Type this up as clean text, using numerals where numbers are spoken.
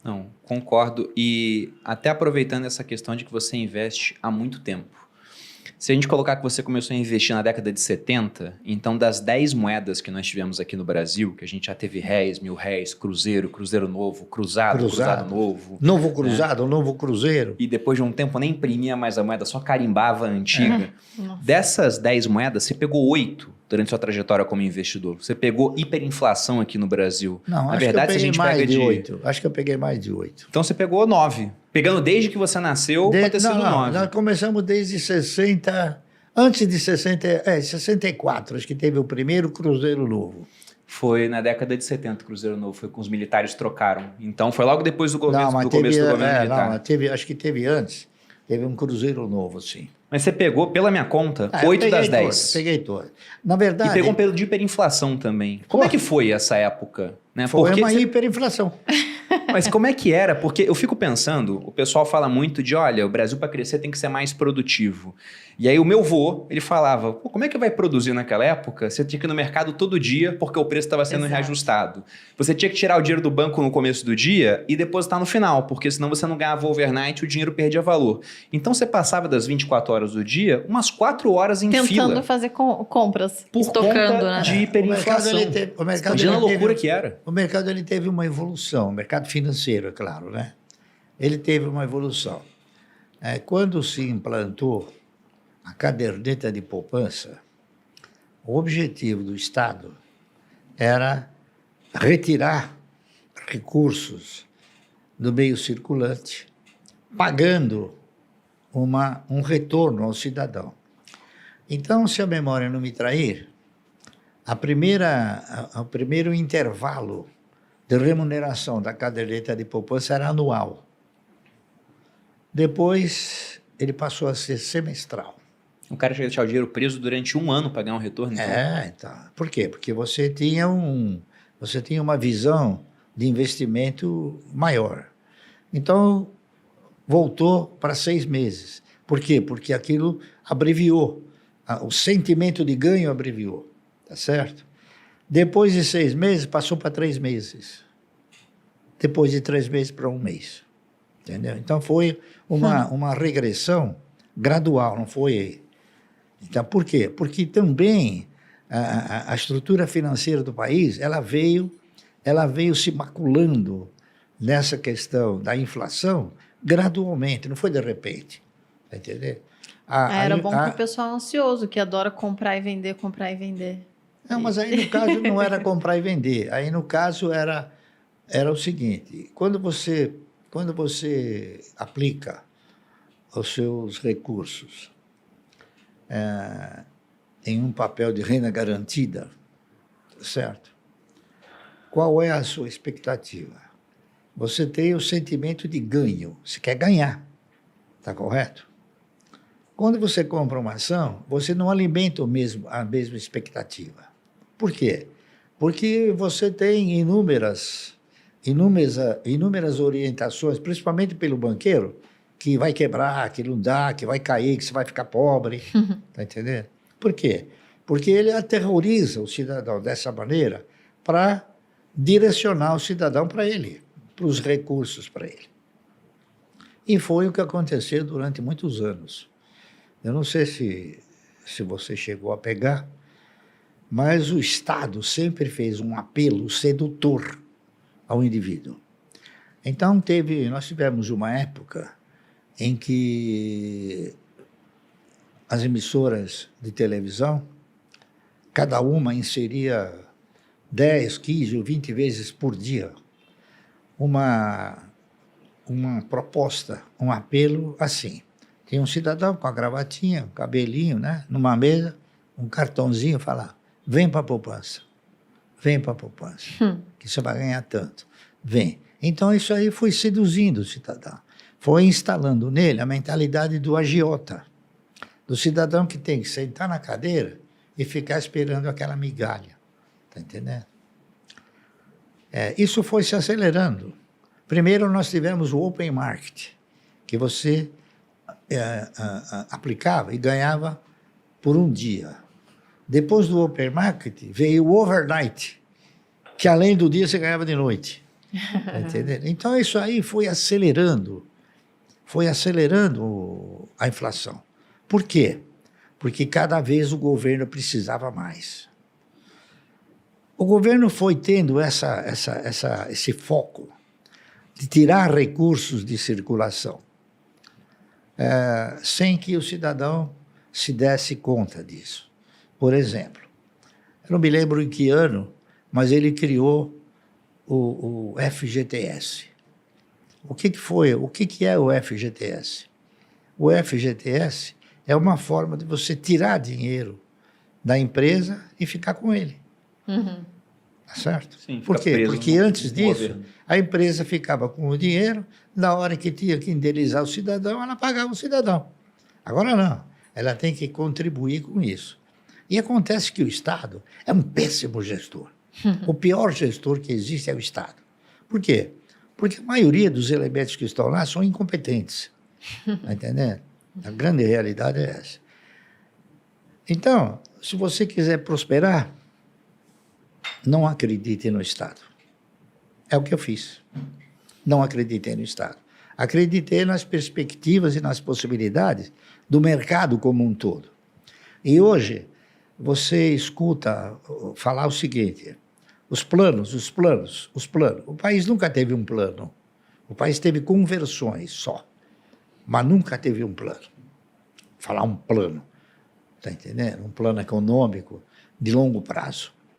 Não, concordo. E até aproveitando essa questão de que você investe há muito tempo. Se a gente colocar que você começou a investir na década de 70, então das 10 moedas que nós tivemos aqui no Brasil, que a gente já teve réis, mil réis, cruzeiro, cruzeiro novo, cruzado novo. Novo cruzado, novo cruzeiro. E depois de um tempo nem imprimia mais a moeda, só carimbava a antiga. Dessas 10 moedas, você pegou 8 durante sua trajetória como investidor. Você pegou hiperinflação aqui no Brasil. Não, Na acho verdade, que eu se a peguei gente mais pega de 8. Acho que eu peguei mais de 8. Então você pegou 9. Pegando desde que você nasceu, pode ter sido 9. Nós começamos desde 60, antes de 64, acho que teve o primeiro Cruzeiro Novo. Foi na década de 70 o Cruzeiro Novo, foi com os militares trocaram. Então foi logo depois do começo do governo militar. Não, acho que teve antes. Teve um Cruzeiro Novo, sim. Mas você pegou, pela minha conta, 8 das 10. Peguei todas. Na verdade... E pegou um período de hiperinflação também. Como é que foi essa época? Né? Foi uma hiperinflação. Mas como é que era? Porque eu fico pensando, o pessoal fala muito de, olha, o Brasil para crescer tem que ser mais produtivo. E aí o meu vô, ele falava, pô, como é que vai produzir naquela época? Você tinha que ir no mercado todo dia porque o preço estava sendo reajustado. Você tinha que tirar o dinheiro do banco no começo do dia e depositar no final, porque senão você não ganhava overnight e o dinheiro perdia valor. Então você passava das 24 horas do dia, umas 4 horas em fila. Tentando fazer compras, por estocando, conta né? de hiperinflação. Imagina a loucura que era. O mercado ele teve uma evolução, o mercado financeiro, é claro, né? Ele teve uma evolução. Quando se implantou a caderneta de poupança, o objetivo do Estado era retirar recursos do meio circulante, pagando um retorno ao cidadão. Então, se a memória não me trair, o primeiro intervalo de remuneração da caderneta de poupança era anual. Depois, ele passou a ser semestral. O cara tinha que deixar o dinheiro preso durante um ano para ganhar um retorno? Então. Então. Por quê? Porque você tinha uma visão de investimento maior. Então, voltou para 6 meses. Por quê? Porque aquilo abreviou. O sentimento de ganho abreviou. Tá certo? Depois de 6 meses, passou para 3 meses. Depois de 3 meses para 1 mês. Entendeu? Então, foi uma regressão gradual, não foi... Então, por quê? Porque também a estrutura financeira do país, ela veio se maculando nessa questão da inflação gradualmente, não foi de repente. Tá entendendo? Era bom para o pessoal ansioso, que adora comprar e vender, comprar e vender. Não, mas aí no caso não era comprar e vender. Aí no caso era o seguinte, quando você aplica os seus recursos em um papel de renda garantida, certo? Qual é a sua expectativa? Você tem o sentimento de ganho, você quer ganhar, está correto? Quando você compra uma ação, você não alimenta a mesma expectativa. Por quê? Porque você tem inúmeras orientações, principalmente pelo banqueiro, que vai quebrar, que não dá, que vai cair, que você vai ficar pobre. Tá entendendo? Por quê? Porque ele aterroriza o cidadão dessa maneira para direcionar o cidadão para ele, para os recursos para ele. E foi o que aconteceu durante muitos anos. Eu não sei se você chegou a pegar, mas o Estado sempre fez um apelo sedutor ao indivíduo. Então, nós tivemos uma época em que as emissoras de televisão, cada uma inseria 10, 15 ou 20 vezes por dia uma proposta, um apelo assim. Tinha um cidadão com a gravatinha, um cabelinho, né, numa mesa, um cartãozinho, falar, vem para a poupança, que você vai ganhar tanto, vem. Então isso aí foi seduzindo o cidadão, foi instalando nele a mentalidade do agiota, do cidadão que tem que sentar na cadeira e ficar esperando aquela migalha, tá entendendo? Isso foi se acelerando. Primeiro nós tivemos o open market, que você aplicava e ganhava por um dia. Depois do open market veio o overnight, que além do dia você ganhava de noite. Tá entendendo? Então, isso aí foi acelerando a inflação. Por quê? Porque cada vez o governo precisava mais. O governo foi tendo esse foco de tirar recursos de circulação, sem que o cidadão se desse conta disso. Por exemplo, eu não me lembro em que ano, mas ele criou o FGTS. O que foi? O que é o FGTS? O FGTS é uma forma de você tirar dinheiro da empresa e ficar com ele. Uhum. Tá certo? Sim, Por quê? Porque antes disso, governo. a empresa ficava com o dinheiro, na hora que tinha que indenizar o cidadão, ela pagava o cidadão. Agora não, ela tem que contribuir com isso. E acontece que o Estado é um péssimo gestor. O pior gestor que existe é o Estado. Por quê? Porque a maioria dos elementos que estão lá são incompetentes. Está entendendo? A grande realidade é essa. Então, se você quiser prosperar, não acredite no Estado. É o que eu fiz. Não acreditei no Estado. Acreditei nas perspectivas e nas possibilidades do mercado como um todo. E hoje, você escuta falar o seguinte: os planos. O país nunca teve um plano. O país teve conversões só, mas nunca teve um plano. Falar um plano, está entendendo? Um plano econômico de longo prazo.